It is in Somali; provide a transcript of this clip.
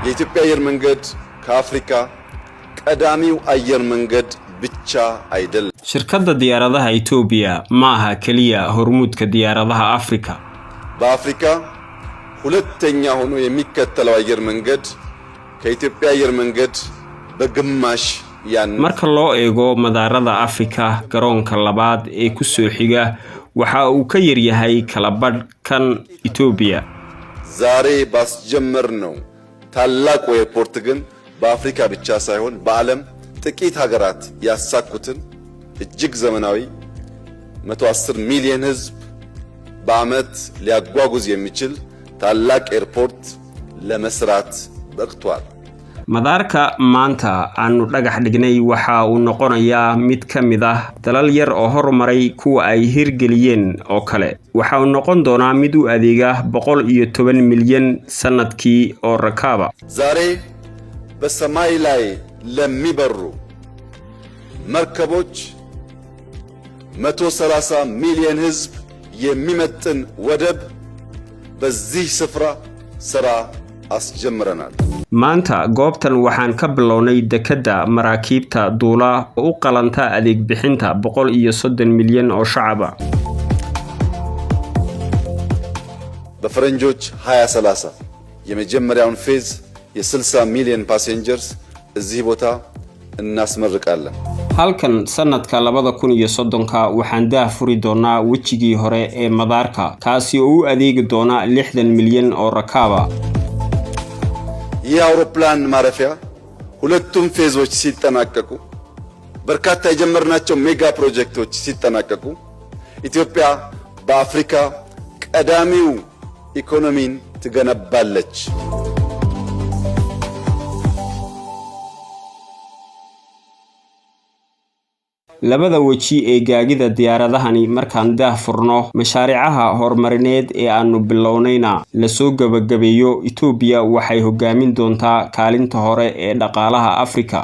የኢትዮጵያ አየር መንገድ ከአፍሪካ ቀዳሚው አየር መንገድ ብቻ አይደለም። shirkadda diyaaradaha Ethiopia maaha kaliya hormuudka diyaaradaha Afrika. በአፍሪካ ሁለተኛ ሆኖ የሚከተለው አየር መንገድ ከኢትዮጵያ አየር መንገድ በግማሽ ያን marka loo eego madaarada Afrika garoonka labaad ee ku soo xiga waxa uu ka yar yahay kala badh kan Ethiopia. ዛሬ ባስጀመርነው ታላቁ ኤርፖርት ግን በአፍሪካ ብቻ ሳይሆን በዓለም ጥቂት ሀገራት ያሳኩትን እጅግ ዘመናዊ 110 ሚሊዮን ህዝብ በአመት ሊያጓጉዝ የሚችል ታላቅ ኤርፖርት ለመስራት በቅቷል። madaarka maanta aanu dhagax dhignay waxa uu noqonayaa mid ka mid ah dalal yar oo horumaray kuwa ay hirgeliyeen oo kale waxa uu noqon doonaa mid u adeega 110 milyan sanadkii oo rakaaba. ዛሬ በሰማይ ላይ ለሚበሩ መርከቦች 130 ሚሊዮን ህዝብ የሚመጥን ወደብ በዚህ ስፍራ ስራ አስጀምረናል። maanta goobtan waxaan ka bilownay dekada maraakiibta duula oo u qalanta adeeg bixinta 130 milyan oo shacab ah. በፈረንጆች 2030 የመጀመሪያውን ፌዝ የ60 ሚሊዮን ፓሴንጀርስ እዚህ ቦታ እናስመርቃለን። halkan sanadka 2030ka waxaan daafuri doonaa wajigii hore ee madaarka kaasi oo u adeegi doona 60 milyan oo rakaaba. የአውሮፕላን ማረፊያ ሁለቱም ፌዞች ሲጠናቀቁ በርካታ የጀመርናቸው ሜጋ ፕሮጀክቶች ሲጠናቀቁ ኢትዮጵያ በአፍሪካ ቀዳሚው ኢኮኖሚን ትገነባለች። labada waji ee gaagida diyaaradahani markaan daahfurno mashaariicaha horumarineed ee aanu bilownayna la soo gabagabeeyo Ethiopia waxay hogaamin doontaa kaalinta hore ee dhaqaalaha Afrika.